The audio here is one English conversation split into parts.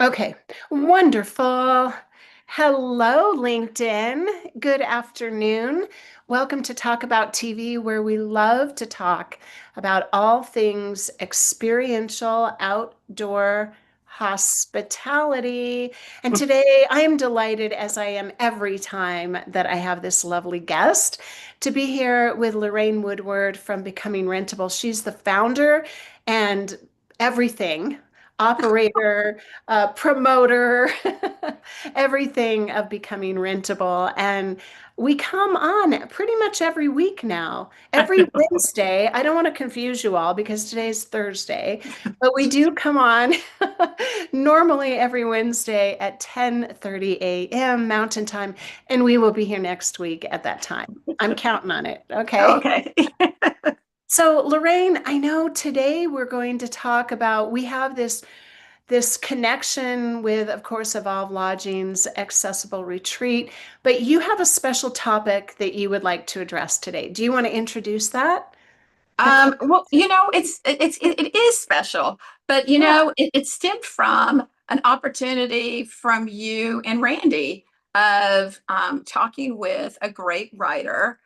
Okay, wonderful. Hello, LinkedIn. Good afternoon. Welcome to Talk About TV, where we love to talk about all things experiential outdoor hospitality. And today I am delighted, as I am every time that I have this lovely guest, to be here with Lorraine Woodard from Becoming Rentable. She's the founder and everything operator, promoter, everything of Becoming Rentable. And we come on pretty much every week now, every Wednesday. I don't want to confuse you all because today's Thursday, but we do come on normally every Wednesday at 10:30 a.m. Mountain Time, and we will be here next week at that time. I'm counting on it. Okay. Okay. So, Lorraine, I know today we're going to talk about, we have this connection with, of course, Evolve Lodging's accessible retreat, but you have a special topic that you would like to address today. Do you want to introduce that? The Well, it is special, but Yeah, it stemmed from an opportunity from you and Randy of talking with a great writer.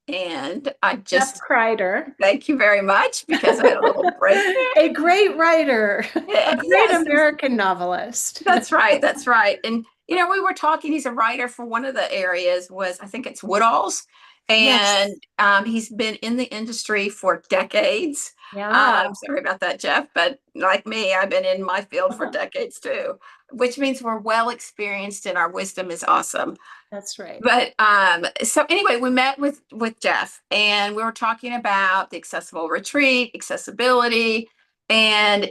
And I Jeff just Kreider, thank you very much because I had a little break a great writer, a there. great Yes, American novelist. that's right. That's right. And we were talking. He's a writer for one of the areas was I think it's Woodall's, and Yes. he's been in the industry for decades. Yeah. Sorry about that, Jeff, but like me, I've been in my field for decades too, which means we're well experienced and our wisdom is awesome. That's right. But so anyway, we met with Jeff, and we were talking about the accessible retreat, accessibility, and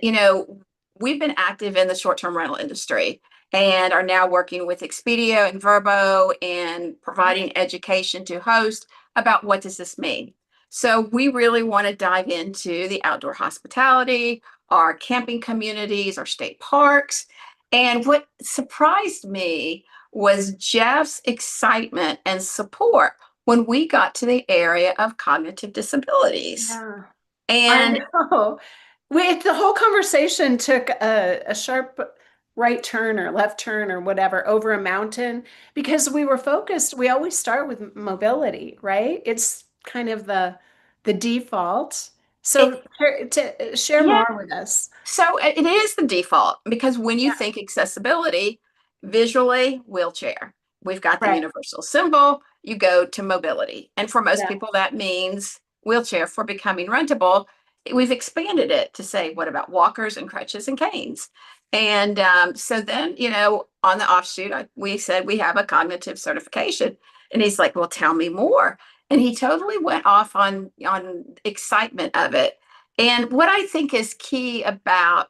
we've been active in the short-term rental industry and are now working with Expedia and Verbo and providing education to hosts about what does this mean. So we really want to dive into the outdoor hospitality, our camping communities, our state parks. And what surprised me was Jeff's excitement and support when we got to the area of cognitive disabilities. Yeah. I And know. The whole conversation took a sharp right turn or left turn or whatever over a mountain because we were focused. We always start with mobility, right? It's kind of the default. it, So to share yeah, more with us. so it is the default because when you Yeah. think accessibility, visually, wheelchair. We've got the Right. universal symbol, you go to mobility. And for most Yeah. people, that means wheelchair. For becoming rentable, we've expanded it to say, what about walkers and crutches and canes? And so then, on the offshoot, we said we have a cognitive certification. And he's like, well, tell me more. And he totally went off on excitement of it. And what I think is key about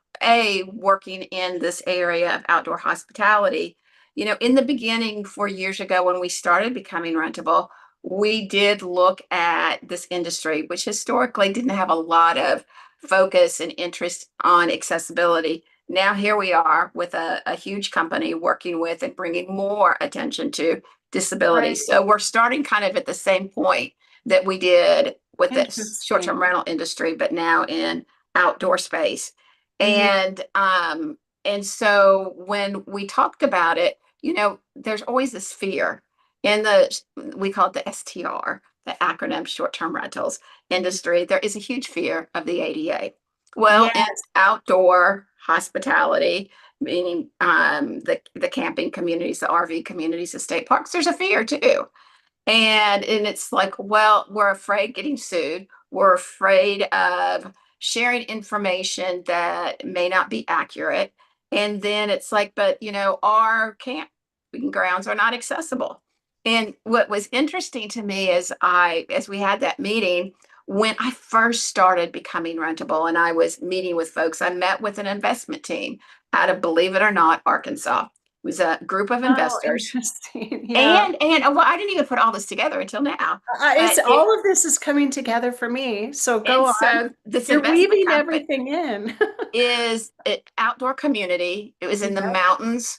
working in this area of outdoor hospitality, in the beginning, 4 years ago, when we started becoming rentable, we did look at this industry, which historically didn't have a lot of focus and interest on accessibility. Now, here we are with a huge company working with and bringing more attention to disability. Right. So we're starting kind of at the same point that we did with this short-term Interesting. rental industry, but now in outdoor space. Mhm. And so when we talked about it, there's always this fear in we call it the STR, the acronym short-term rentals industry. There is a huge fear of the ADA. Well, Yeah. in outdoor hospitality, meaning the camping communities, the RV communities, the state parks, there's a fear too. And it's like, well, we're afraid getting sued. We're afraid of sharing information that may not be accurate. And then it's like, but our camping grounds are not accessible. And what was interesting to me is as we had that meeting, when I first started becoming rentable and I was meeting with folks, I met with an investment team out of, believe it or not, Arkansas. It was a group of Oh, investors interesting. Yeah. and well, I didn't even put all this together until now. It's But it all of this is coming together for me. So and go on. so this You're investment weaving company everything in. is an outdoor community. It was in the Yep. mountains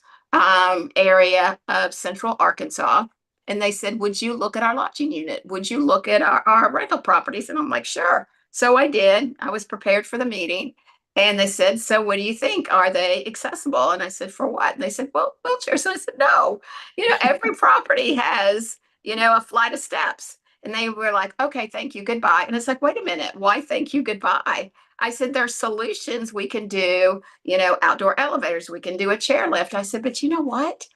area of central Arkansas. And they said, would you look at our lodging unit? Would you look at our rental properties? And I'm like, sure. So I did. I was prepared for the meeting. And they said, so what do you think? Are they accessible? And I said, for what? And they said, well, wheelchairs. And I said, no, every property has, a flight of steps. And they were like, okay, thank you, goodbye. And it's like, wait a minute, why thank you, goodbye? I said, there's solutions we can do, outdoor elevators, we can do a chairlift. I said, but you know what?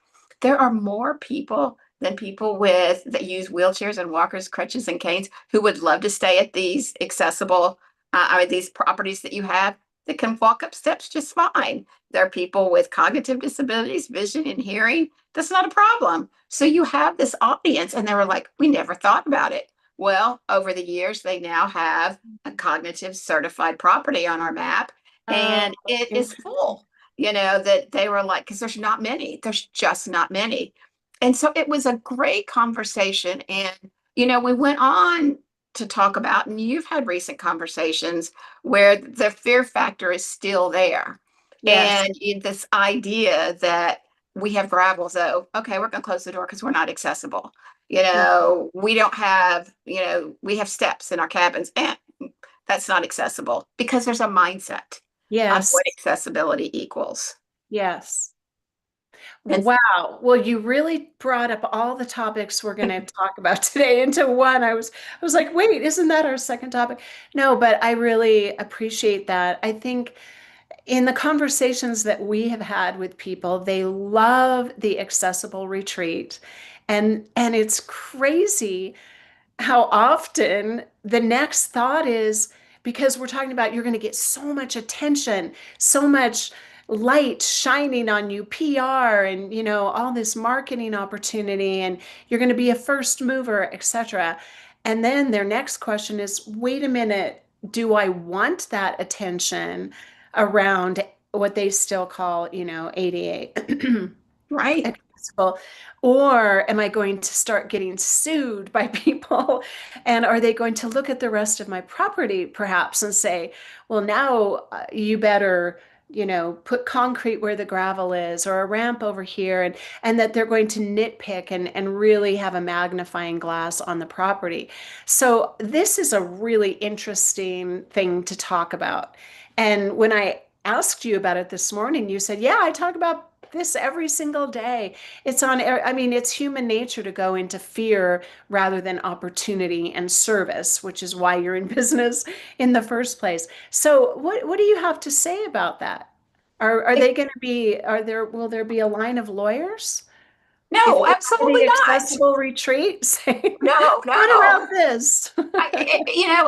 There are more people than people with that use wheelchairs and walkers, crutches, and canes who would love to stay at these accessible, these properties that you have that can walk up steps just fine. There are people with cognitive disabilities, vision and hearing. That's not a problem. So you have this audience, and they were like, we never thought about it. Well, over the years, they now have a cognitive certified property on our map, Oh, and it is interesting. full. That they were like, because there's not many, there's just not many. And so it was a great conversation. And, we went on to talk about, and you've had recent conversations where the fear factor is still there. Yes. And this idea that we have gravel, so okay, we're going to close the door because we're not accessible. We don't have, we have steps in our cabins, and that's not accessible because there's a mindset on Yes. what accessibility equals. Yes. And Wow. Well, you really brought up all the topics we're going to talk about today into one. I was like, wait, isn't that our second topic? No, but I really appreciate that. I think in the conversations that we have had with people, they love the accessible retreat. And it's crazy how often the next thought is, because we're talking about you're going to get so much attention, so much light shining on you, PR, and all this marketing opportunity, and you're going to be a first mover, etc. And then their next question is, wait a minute, do I want that attention around what they still call, ADA? right, Accessible, or am I going to start getting sued by people? And are they going to look at the rest of my property perhaps and say, well, now you better, put concrete where the gravel is, or a ramp over here, and that they're going to nitpick and really have a magnifying glass on the property. So this is a really interesting thing to talk about. And when I asked you about it this morning, you said, yeah, I talk about this every single day. I mean, it's human nature to go into fear rather than opportunity and service, which is why you're in business in the first place. So what do you have to say about that? Are they going to be, will there be a line of lawyers if no, they go to absolutely the not. accessible retreat saying, No, what no. about this?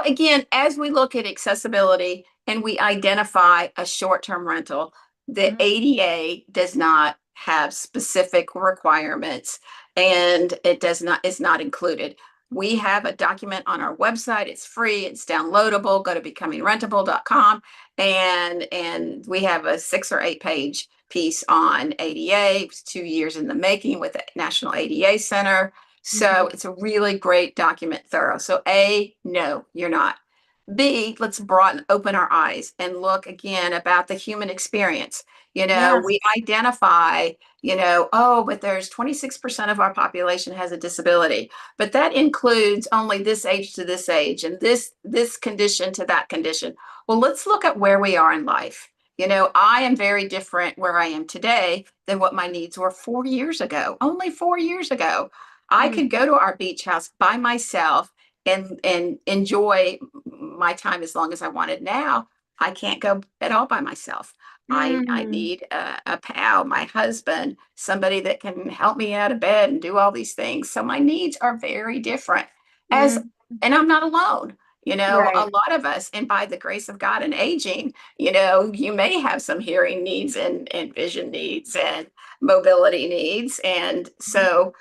Again, as we look at accessibility and we identify a short-term rental, the Mhm. ADA does not have specific requirements, and it's not included. We have a document on our website. It's free, it's downloadable. Go to becomingrentable.com, and we have a 6 or 8 page piece on ADA. It was 2 years in the making with the National ADA Center. So Mhm. it's a really great document, thorough. So A, no, you're not. B, let's broaden, open our eyes and look again about the human experience. Yes. We identify, oh, but there's 26% of our population has a disability, but that includes only this age to this age and this condition to that condition. Well, let's look at where we are in life. I am very different where I am today than what my needs were 4 years ago, only 4 years ago. I Mm. could go to our beach house by myself and enjoy my time as long as I wanted. Now I can't go at all by myself. I Mm. need a pal, my husband, somebody that can help me out of bed and do all these things. So my needs are very different. As Mm. and I'm not alone. A Right. lot of us, and by the grace of God and aging, you may have some hearing needs and vision needs and mobility needs. And so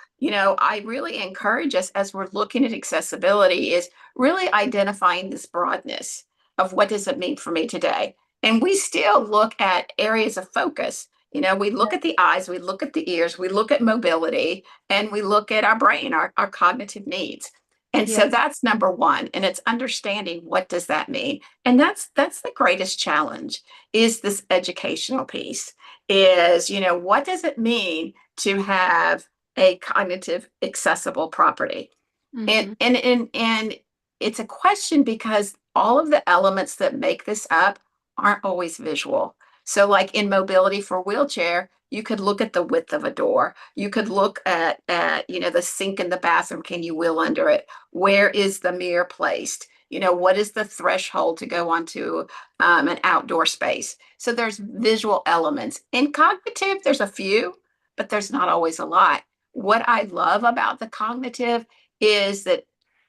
I really encourage us as we're looking at accessibility is really identifying this broadness of what does it mean for me today. And we still look at areas of focus. We look at the eyes, we look at the ears, we look at mobility, and we look at our brain, our cognitive needs. And Yeah. so that's number one. And it's understanding what does that mean. And that's the greatest challenge is this educational piece is, what does it mean to have a cognitive accessible property? And Mhm. and it's a question because all of the elements that make this up aren't always visual. So like in mobility for wheelchair, you could look at the width of a door. You could look at the sink in the bathroom. Can you wheel under it? Where is the mirror placed? What is the threshold to go onto an outdoor space? So there's visual elements. In cognitive, there's a few, but there's not always a lot. What I love about the cognitive is that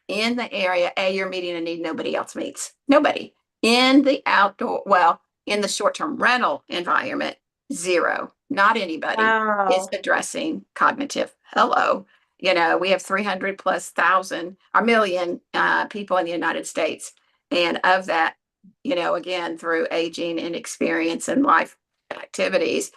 in the area, you're meeting a need nobody else meets. Nobody. In the outdoor, well, in the short-term rental environment, zero. Not anybody is Wow. addressing cognitive. Hello. We have 300 plus thousand or million people in the United States. And of that, again, through aging and experience and life activities,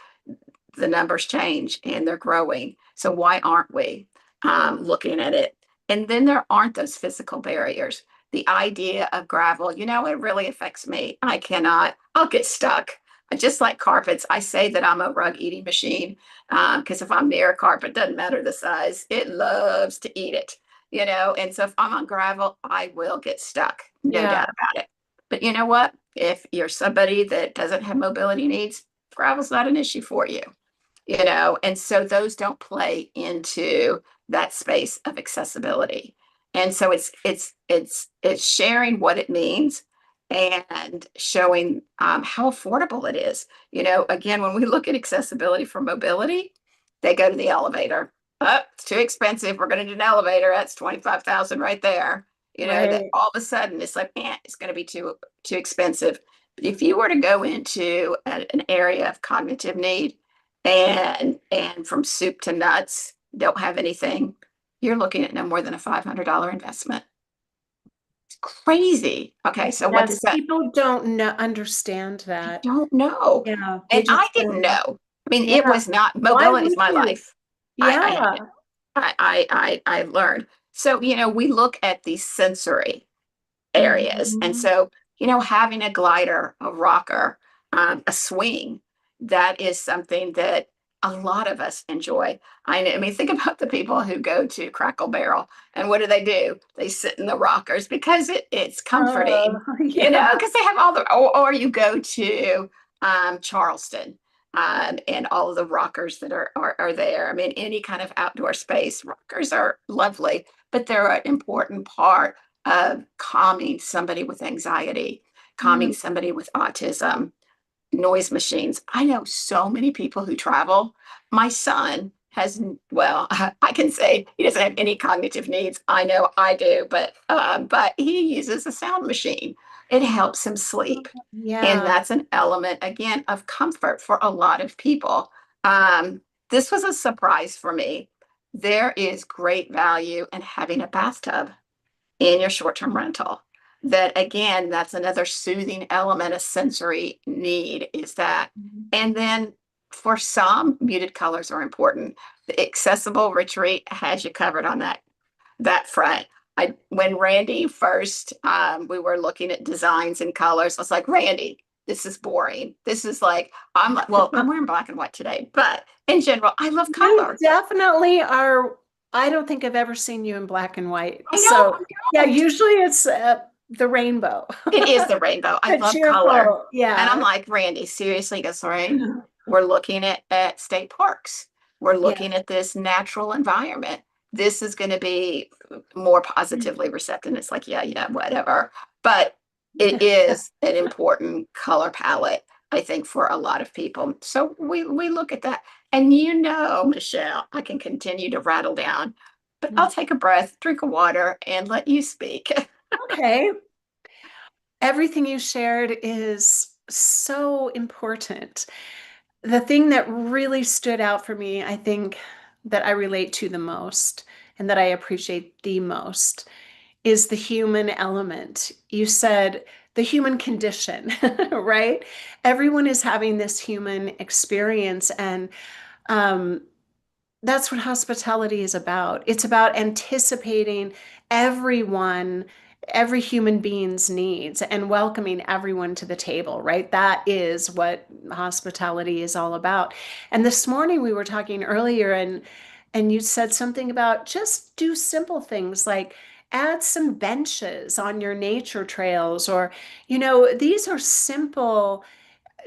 the numbers change and they're growing. So why aren't we looking at it? And then there aren't those physical barriers. The idea of gravel, it really affects me. I'll get stuck. Just like carpets, I say that I'm a rug eating machine because if I'm near a carpet, doesn't matter the size, it loves to eat it, And so if I'm on gravel, I will get stuck, no Yeah. doubt about it. But you know what? If you're somebody that doesn't have mobility needs, gravel's not an issue for you, and so those don't play into that space of accessibility. And so it's sharing what it means and showing how affordable it is. Again, when we look at accessibility for mobility, they go to the elevator. Oh, it's too expensive. We're going to do an elevator. That's 25,000 right there. That Right. all of a sudden it's like, it's going to be too expensive. But if you were to go into an area of cognitive need, and from soup to nuts, don't have anything, you're looking at no more than a $500 investment. It's crazy. Okay, so what Yes, does that? people don't know, understand I that. don't know. Yeah, they And just I didn't don't. know. I mean, it Yeah. was not Why mobility is would my you? life. I had Yeah. it. I learned. So, we look at these sensory areas. And Mhm. so, having a glider, a rocker, a swing, that is something that a lot of us enjoy. I mean, think about the people who go to Crackle Barrel and what do? They sit in the rockers because it's Oh, comforting, yeah. because they have all or you go to Charleston. And all of the rockers that are there. I mean, any kind of outdoor space, rockers are lovely, but they're an important part of calming somebody with anxiety, calming Mm. somebody with autism, noise machines. I know so many people who travel. My son has, well, I can say he doesn't have any cognitive needs. I know I do, but he uses a sound machine. It helps him sleep. And Yeah. that's an element, again, of comfort for a lot of people. Um, this was a surprise for me. There is great value in having a bathtub in your short-term rental. That again, that's another soothing element, a sensory need is that. Mhm. And then for some, muted colors are important. The accessible retreat has you covered on that front. When Randy first we were looking at designs and colors, I was like, Randy, this is boring. This is like I'm like, well, I'm wearing black and white today, but in general, I love You color. definitely are. I don't think I've ever seen you in black and white. I know So, I yeah, don't. usually it's the rainbow. It is the rainbow. I The love color. cheerful. And I'm Yeah. like, Randy, seriously, he goes, Lorraine, we're looking at state parks. We're Yeah. looking at this natural environment. This is going to be more positively receptive. And it's like, yeah, whatever. But it is an important color palette, I think, for a lot of people. So we look at that. And Michelle, I can continue to rattle down, but I'll take a breath, drink a water, and let you speak. Okay. Everything you shared is so important. The thing that really stood out for me, I think that I relate to the most and that I appreciate the most is the human element. You said the human condition, right? Everyone is having this human experience, and um, that's what hospitality is about. It's about anticipating everyone, every human being's needs and welcoming everyone to the table, right? That is what hospitality is all about. And this morning we were talking earlier, and you said something about just do simple things like add some benches on your nature trails, or, these are simple,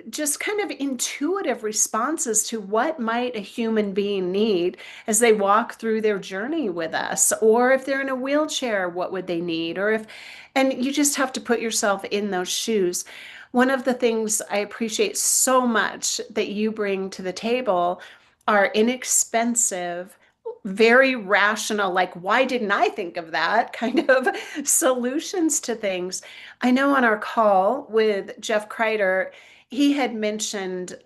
just kind of intuitive responses to what might a human being need as they walk through their journey with us. Or if they're in a wheelchair, what would they need? And you just have to put yourself in those shoes. One of the things I appreciate so much that you bring to the table are inexpensive, very rational, like, why didn't I think of that kind of solutions to things. I know on our call with Jeff Kreider, he had mentioned,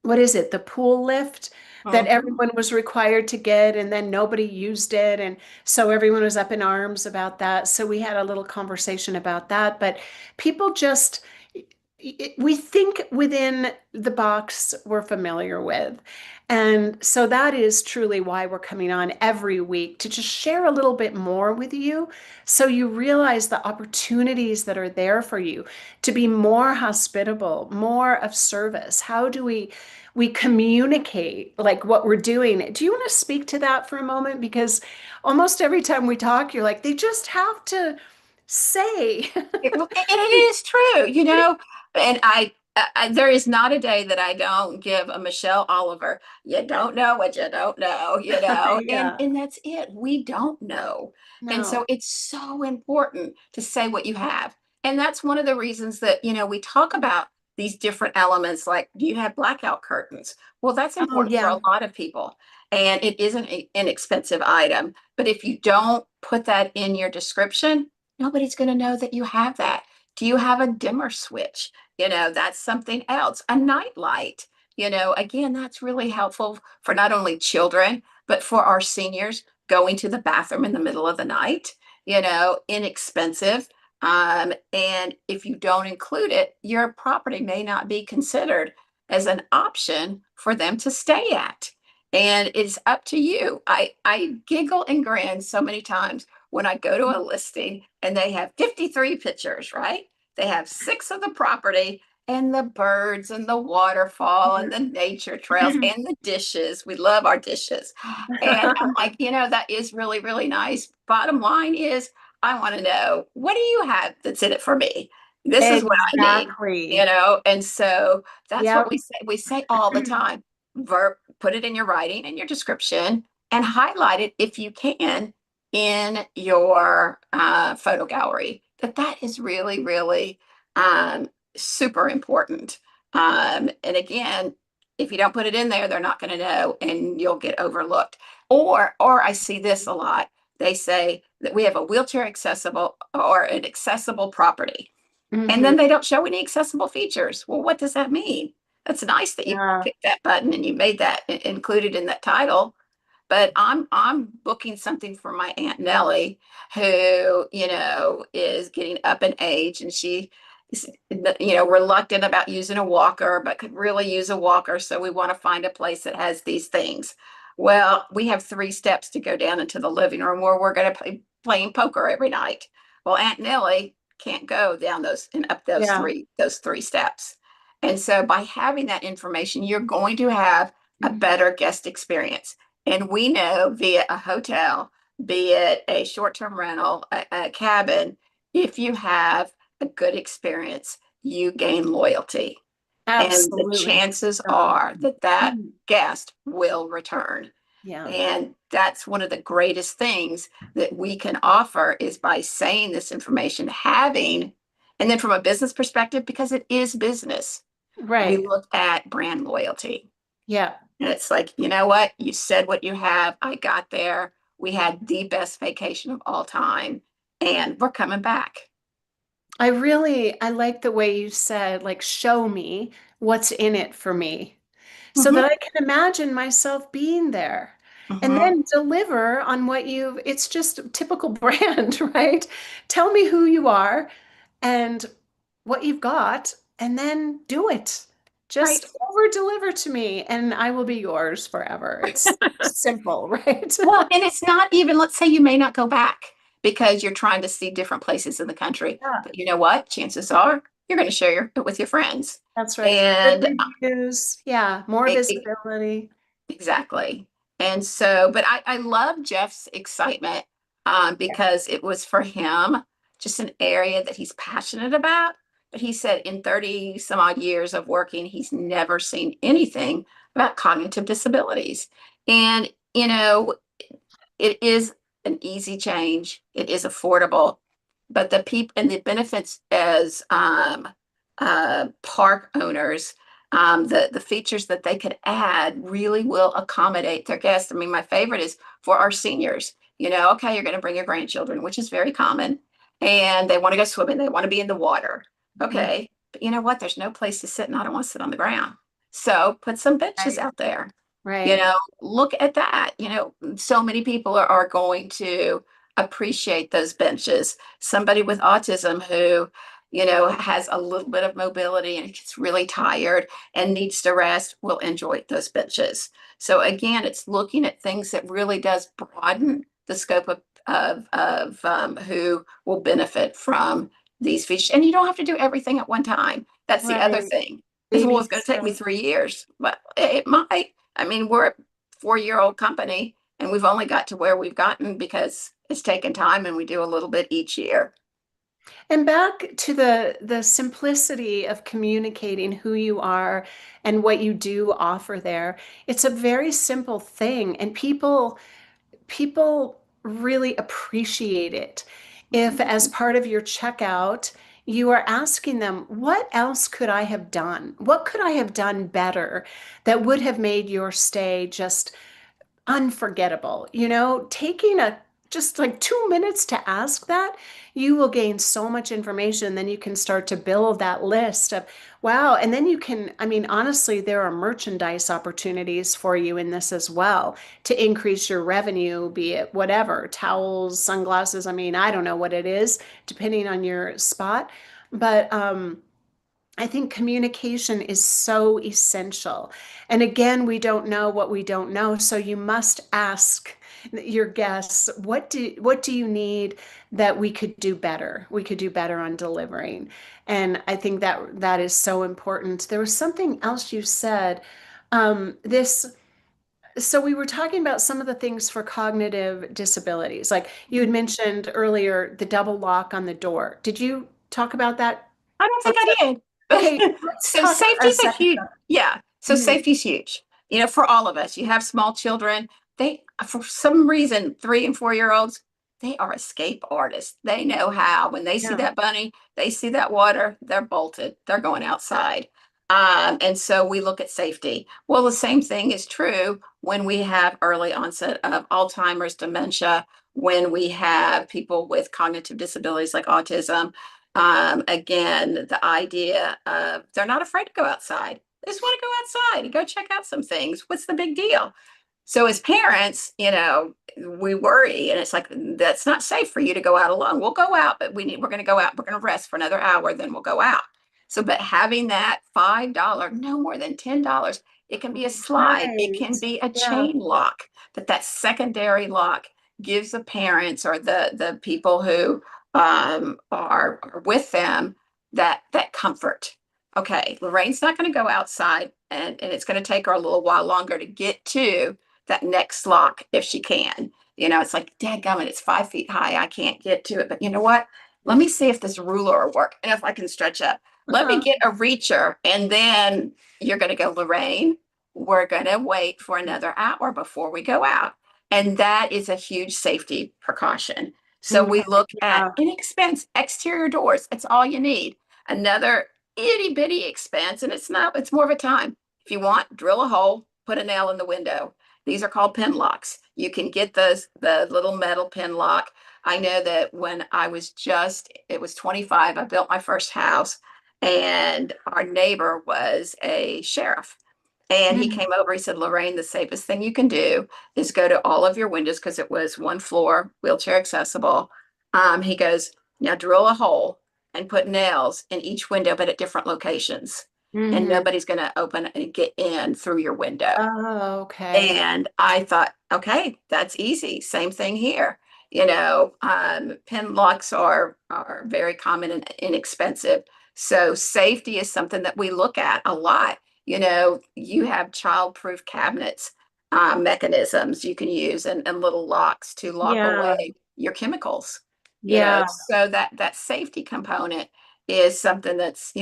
what is it, the pool lift that Mhm. everyone was required to get, and then nobody used it. And so everyone was up in arms about that. So we had a little conversation about that. But people just, we think within the box we're familiar with. And so that is truly why we're coming on every week, to just share a little bit more with you so you realize the opportunities that are there for you to be more hospitable, more of service. How do we communicate like what we're doing? Do you want to speak to that for a moment? Because almost every time we talk, you're like, they just have to say. It is true, and there is not a day that I don't give a Michelle Oliver. You don't know what you don't know, and Yeah. that's it. We don't know, and No. so it's so important to say what you have, and that's one of the reasons that we talk about these different elements. Like, do you have blackout curtains? Well, that's Oh, important for yeah. a lot of people, and it isn't an inexpensive item. But if you don't put that in your description, nobody's going to know that you have that. Do you have a dimmer switch? That's something else. A night light, again, that's really helpful for not only children, but for our seniors going to the bathroom in the middle of the night, inexpensive. And if you don't include it, your property may not be considered as an option for them to stay at. And it's up to you. I giggle and grin so many times when I go to a listing and they have 53 pictures, right? They have 6 of the property and the birds and the waterfall and the nature trails and the dishes. We love our dishes. And I'm like, that is really, really nice. Bottom line is, I want to know, what do you have that's in it for me? This is what I need, Exactly. and so that's what Yep. we say. We say all the time, put it in your writing and your description and highlight it if you can in your photo gallery. That is really, really super important. And again, if you don't put it in there, they're not going to know, and you'll get overlooked. Or I see this a lot. They say that we have a wheelchair accessible or an accessible property, and Hmm. then they don't show any accessible features. Well, what does that mean? That's nice that you Yeah. picked that button and you made that included in that title, but I'm booking something for my Aunt Nellie, who is getting up in age, and she is reluctant about using a walker, but could really use a walker. So we want to find a place that has these things. Well, we have 3 steps to go down into the living room where we're going to play playing poker every night. Well, Aunt Nellie can't go down those and up Yeah. those three steps. And so by having that information, you're going to have a Mhm. better guest experience. And we know via a hotel, be it a short-term rental, a cabin, if you have a good experience, you gain loyalty. And the Absolutely. chances Yeah. are that that Mhm. guest will return. Yeah. And that's one of the greatest things that we can offer, is by saying this information, and then from a business perspective, because it is business, we Right. look at brand loyalty. Yeah. And it's like, you know what? You said what you have. I got there. We had the best vacation of all time, and we're coming back. I like the way you said, like, show me what's in it for me, so that Hmm. I can imagine myself being there and Hmm. then deliver on what it's just a typical brand, right? Tell me who you are and what you've got, and then do it. Right. Just over deliver to me, and I will be yours forever. It's simple, right? Well, and it's not even, let's say you may not go back because you're trying to see different places in the country. Yeah, But you know what? Chances are you're going to share it with your friends. that's right. Good And reviews. Yeah, more it, it- visibility. exactly. And so, but I love Jeff's excitement. because it was for him just an area that he's passionate about. But he said in 30 some odd years of working, he's never seen anything about cognitive disabilities. And, it is an easy change. It is affordable, but the people and the benefits as park owners, the features that they could add really will accommodate their guests. I mean, my favorite is for our seniors. Okay, you're going to bring your grandchildren, which is very common, and they want to go swimming. They want to be in the water. Mhm. Okay, but you know what? There's no place to sit, and I don't want to sit on the ground. So put some benches Right. out there. You Right. know, look at that. So many people are going to appreciate those benches. Somebody with autism who, has a little bit of mobility and gets really tired and needs to rest will enjoy those benches. So again, it's looking at things that really does broaden the scope of who will benefit from these features. And you don't have to do everything at one time. That's the other Right. thing. Is, well, Baby it's going to take me steps. 3 years, but it might. I mean, we're a 4-year-old company and we've only got to where we've gotten because it's taken time and we do a little bit each year. And back to the simplicity of communicating who you are and what you do offer there. It's a very simple thing, and people really appreciate it. If, as Mhm. part of your checkout, you are asking them, what else could I have done? What could I have done better that would have made your stay just unforgettable? Taking a just like 2 minutes to ask that, you will gain so much information. Then you can start to build that list of, wow. And then I mean, honestly, there are merchandise opportunities for you in this as well to increase your revenue, be it whatever, towels, sunglasses. I mean, I don't know what it is, depending on your spot. But I think communication is so essential. And again, we don't know what we don't know, so you must ask your guests, what do you need that we could do better? We could do better on delivering. And I think that is so important. There was something else you said. This So we were talking about some of the things for cognitive disabilities. Like you had mentioned earlier, the double lock on the door. Did you talk about that I don't for a think I second? did. Okay, let's So talk a safety's a second huge, about yeah. So it. safety's huge. For all of us. You have small children. They, for some reason, 3 and 4-year-olds, they are escape artists. They know how. When they see Yeah. that bunny, they see that water, they're bolted. They're going outside. And so we look at safety. Well, the same thing is true when we have early onset of Alzheimer's, dementia, when we have people with cognitive disabilities like autism. Again, the idea of they're not afraid to go outside. They just want to go outside and go check out some things. What's the big deal? So as parents, we worry and it's like, that's not safe for you to go out alone. We'll go out, but we're going to go out. We're going to rest for another hour, then we'll go out. So, but having that $5, no more than $10, it can be a slide. It can Right. be a Yeah. chain lock, but that secondary lock gives the parents or the people who are with them that comfort. Okay, Lorraine's not going to go outside and it's going to take her a little while longer to get to that next lock if she can. It's like, dadgummit, it's 5 feet high. I can't get to it. But you know what? Let me see if this ruler will work and if I can stretch up. Let me Uh-huh. get a reacher. And then you're going to go, Lorraine, we're going to wait for another hour before we go out. And that is a huge safety precaution. So we Okay. look at Yeah. inexpense exterior doors. It's all you need. Another itty bitty expense, and it's more of a time. If you want, drill a hole, put a nail in the window. These are called pin locks. You can get the little metal pin lock. I know that when it was 25, I built my first house, and our neighbor was a sheriff. And he Mhm. came over, he said, Lorraine, the safest thing you can do is go to all of your windows because it was one floor, wheelchair accessible. He goes, now drill a hole and put nails in each window, but at different locations. And Mhm. nobody's going to open and get in through your window. Oh, okay. And I thought, okay, that's easy. Same thing here. Pin locks are very common and inexpensive. So safety is something that we look at a lot. You have child-proof cabinets, mechanisms you can use and little locks to lock Yeah. away your chemicals, Yeah. so that safety component is something that's,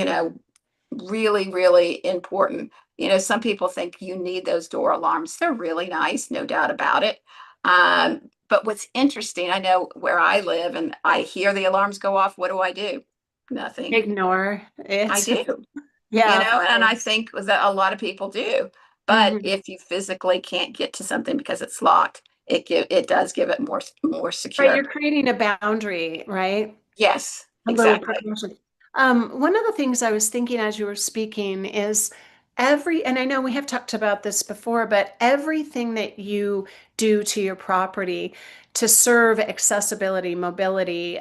really, really important. Some people think you need those door alarms. They're really nice, no doubt about it. But what's interesting, I know where I live and I hear the alarms go off. What do? Nothing. Ignore I it. do, Yeah, of and I course. think that a lot of people do. But Hmm. if you physically can't get to something because it's locked, it does give it more Right, secure. you're creating a boundary, right? Yes, A little exactly. precaution. One of the things I was thinking as you were speaking is and I know we have talked about this before, but everything that you do to your property to serve accessibility, mobility,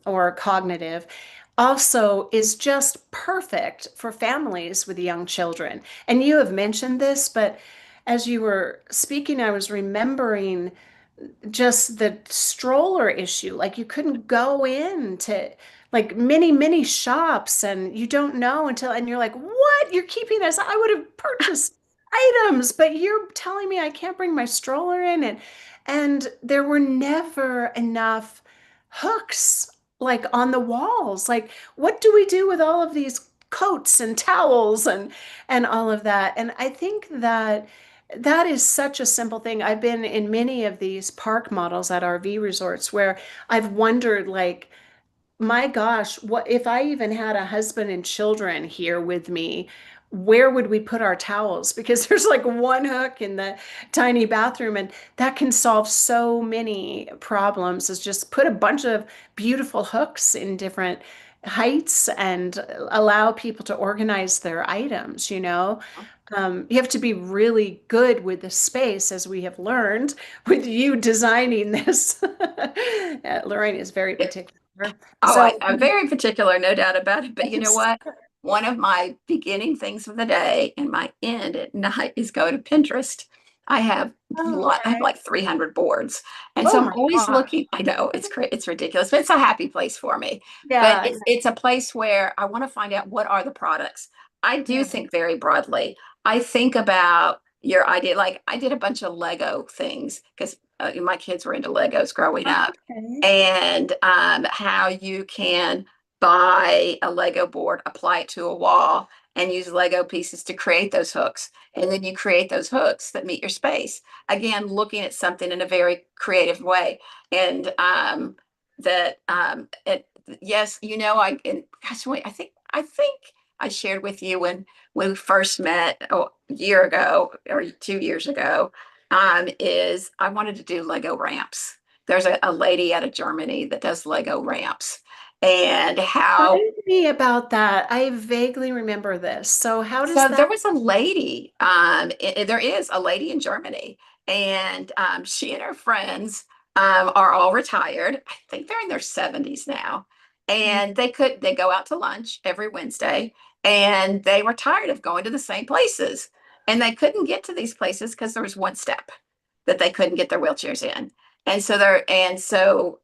or cognitive also is just perfect for families with young children. And you have mentioned this, but as you were speaking, I was remembering just the stroller issue. Like you couldn't go into like many shops and you don't know until, and you're like, what? You're keeping this? I would have purchased items, but you're telling me I can't bring my stroller in. And there were never enough hooks like on the walls. Like, what do we do with all of these coats and towels and all of that? And I think that that is such a simple thing. I've been in many of these park models at RV resorts where I've wondered, like, my gosh, what if I even had a husband and children here with me? Where would we put our towels? Because there's like one hook in the tiny bathroom, and that can solve so many problems. Is just put a bunch of beautiful hooks in different heights and allow people to organize their items, you know? You have to be really good with the space, as we have learned with you designing this. Lorraine is very particular. Oh, So, I'm very particular, no doubt about it. But you know yes. what? One of my beginning things of the day and my end at night is go to Pinterest. I have Okay. like 300 boards. And so Oh I'm my always gosh. looking. I know it's ridiculous, but it's a happy place for me. But Yeah, it's a place where I want to find out what are the products. I do yeah. think very broadly. I think about your idea. Like I did a bunch of Lego things because my kids were into Legos growing up Okay. and how you can buy a Lego board, apply it to a wall, and use Lego pieces to create those hooks. And then you create those hooks that meet your space. Again, looking at something in a very creative way. And yes, and gosh, wait, I think I shared with you when we first met a year ago or 2 years ago, is I wanted to do Lego ramps. There's a lady out of Germany that does Lego ramps and how Remind me about that. I vaguely remember this. So how does so that? there was a lady there is a lady in Germany and she and her friends are all retired. I think they're in their 70s now. And they go out to lunch every Wednesday and they were tired of going to the same places. And they couldn't get to these places because there was one step that they couldn't get their wheelchairs in. And so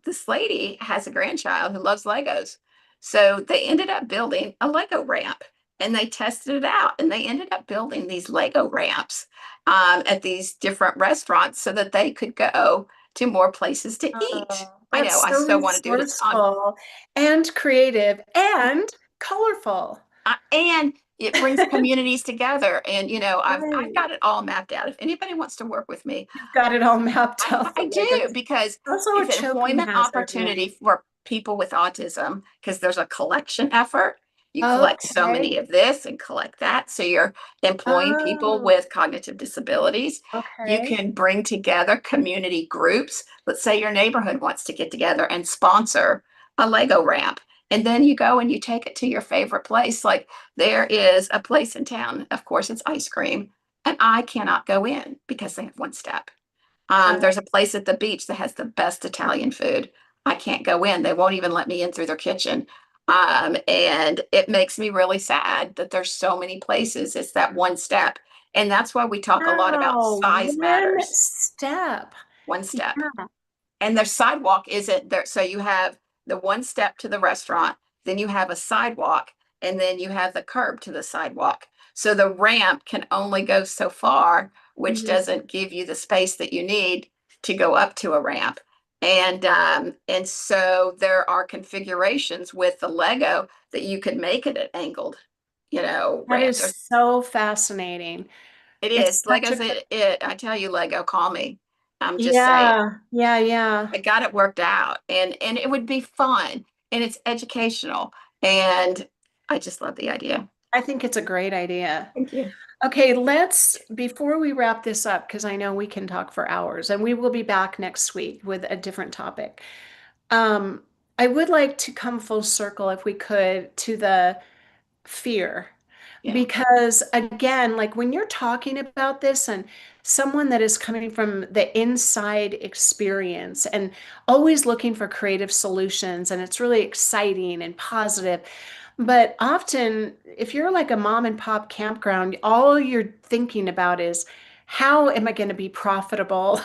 this lady has a grandchild who loves Legos. So they ended up building a Lego ramp and they tested it out and they ended up building these Lego ramps at these different restaurants so that they could go to more places to eat. Oh, I know that's I so still want to do it a ton. resourceful and creative and colorful. And it brings communities together. And I've Right. got it all mapped out. If anybody wants to work with me, You've got it all mapped I, out the I way, but do because also a it's an choking employment hazard, opportunity man. for people with autism because there's a collection effort. You collect so Okay. many of this and collect that. So you're employing people Oh, with cognitive disabilities. You okay. can bring together community groups. Let's say your neighborhood wants to get together and sponsor a Lego ramp. And then you go and you take it to your favorite place. Like there is a place in town, of course, it's ice cream, and I cannot go in because they have one step. Uh, There's a place at the beach that has the best Italian food. I can't go in. They won't even let me in through their kitchen. And it makes me really sad that there's so many places. It's that one step. And that's why we talk a lot about wow, size one matters. step. One step. Yeah. And their sidewalk isn't there. So you have the one step to the restaurant, then you have a sidewalk, and then you have the curb to the sidewalk. So the ramp can only go so far, which Mhm. doesn't give you the space that you need to go up to a ramp. And so there are configurations with the Lego that you could make it an angled, That ramp. is so fascinating. It It's is. such a Lego's it. I tell you, Lego, call me. I'm just saying. yeah, yeah, yeah. I got it worked out, and it would be fun, and it's educational, and I just love the idea. I think it's a great idea. Thank you. Okay, before we wrap this up, because I know we can talk for hours, and we will be back next week with a different topic. Um, I would like to come full circle, if we could, to the fear. Yeah. Because again, like when you're talking about this and someone that is coming from the inside experience and always looking for creative solutions, and it's really exciting and positive. But often, if you're like a mom and pop campground, all you're thinking about is how am I going to be profitable?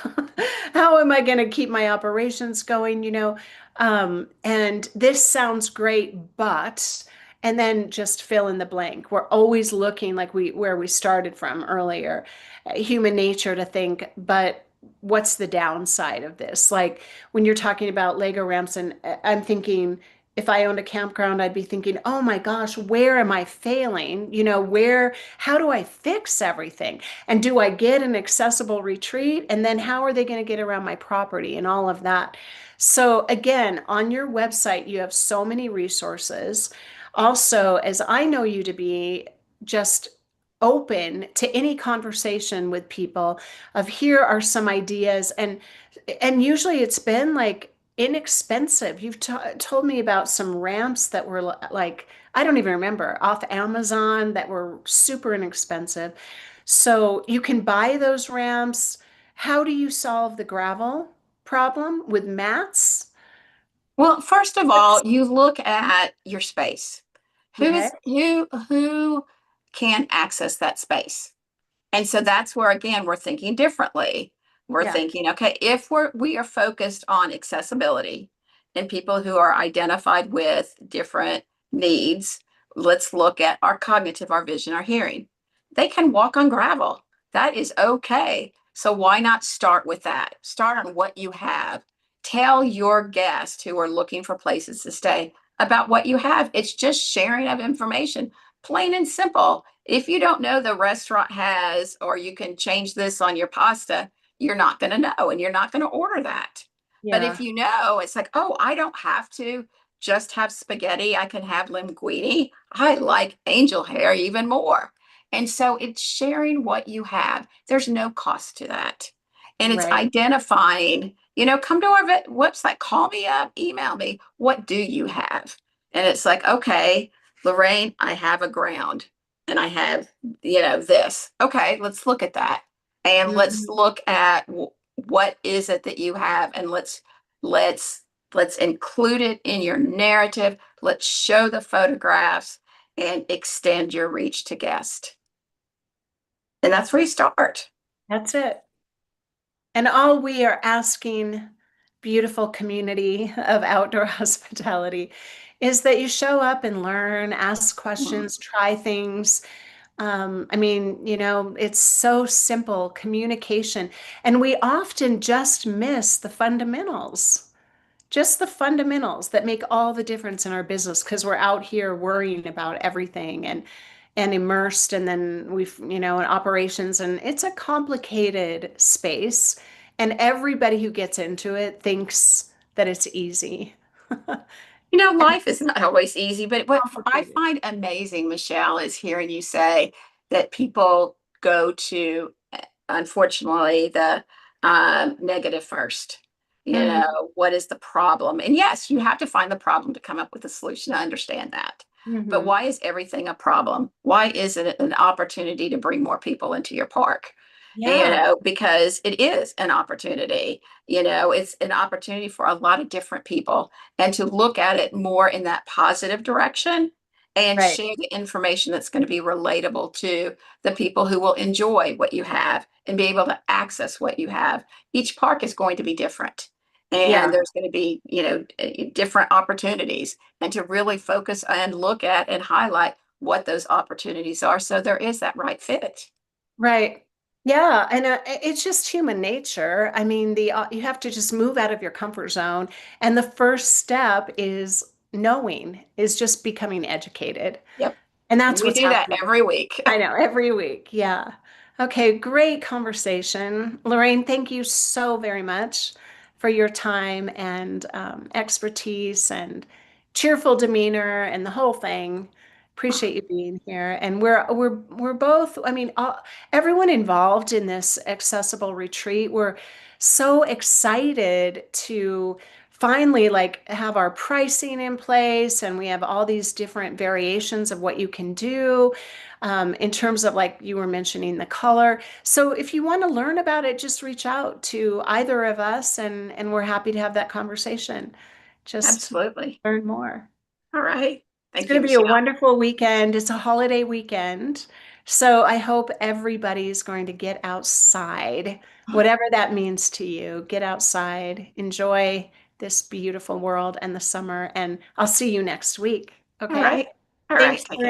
How am I going to keep my operations going? And this sounds great, but and then just fill in the blank. We're always looking like where we started from earlier, human nature to think, but what's the downside of this? Like when you're talking about Lego ramps, and I'm thinking if I owned a campground, I'd be thinking, oh my gosh, where am I failing? How do I fix everything? And do I get an accessible retreat? And then how are they going to get around my property and all of that? So again, on your website, you have so many resources. Also, as I know you to be, just open to any conversation with people of here are some ideas, and usually it's been like inexpensive. You've told me about some ramps that were like I don't even remember, off Amazon, that were super inexpensive. So you can buy those ramps. How do you solve the gravel problem with mats? Well, first of all, you look at your space. Okay. Who can access that space? And so that's where again we're thinking differently. We're Yeah. thinking, okay, if we are focused on accessibility and people who are identified with different needs, let's look at our cognitive, our vision, our hearing. They can walk on gravel. That is okay. So why not start with that? Start on what you have. Tell your guests who are looking for places to stay about what you have. It's just sharing of information, plain and simple. If you don't know the restaurant has, or you can change this on your pasta, you're not going to know and you're not going to order that. But if Yeah. you know, it's like, oh, I don't have to just have spaghetti. I can have linguine. I like angel hair even more. And so it's sharing what you have. There's no cost to that. And it's Right. identifying, come to our website, call me up, email me. What do you have? And it's like, okay, Lorraine, I have a ground and I have, this. Okay, let's look at that. And let's Mhm. look at what is it that you have, and let's let's include it in your narrative. Let's show the photographs and extend your reach to guests. And that's where you start. That's it. And all we are asking, beautiful community of outdoor hospitality, is that you show up and learn, ask Mhm. questions, try things. I mean, it's so simple communication. And we often just miss the fundamentals, just the fundamentals that make all the difference in our business because we're out here worrying about everything and immersed, and then we've in operations, and it's a complicated space, and everybody who gets into it thinks that it's easy. And Life is not always easy, but what I complicated. find amazing, Michelle, is hearing you say that people go to, unfortunately, the negative first. Hmm. What is the problem? And yes, you have to find the problem to come up with a solution. I understand that. But Hmm. why is everything a problem? Why isn't it an opportunity to bring more people into your park? Yeah. Because it is an opportunity. It's an opportunity for a lot of different people, and to look at it more in that positive direction and Right. share the information that's going to be relatable to the people who will enjoy what you have and be able to access what you have. Each park is going to be different. And Yeah. there's going to be, different opportunities, and to really focus and look at and highlight what those opportunities are. So there is that right fit. Right. Yeah, and it's just human nature. I mean, the you have to just move out of your comfort zone, and the first step is knowing, is just becoming educated. Yep. And And that's we what's do that happening. every week. I know, every week. Yeah. Okay, great conversation. Lorraine, thank you so very much for your time and expertise and cheerful demeanor and the whole thing. Appreciate you being here. And we're both, I mean, everyone involved in this accessible retreat, we're so excited to finally like have our pricing in place, and we have all these different variations of what you can do in terms of like you were mentioning the color. So if you want to learn about it, just reach out to either of us, and we're happy to have that conversation. Just Absolutely. learn more. All right. It's Thank going you, to be a Michelle. wonderful weekend. It's a holiday weekend. So I hope everybody's going to get outside, whatever that means to you. Get outside, enjoy this beautiful world and the summer, and I'll see you next week. All Okay? right. All right. Thanks, Take Lorraine. care.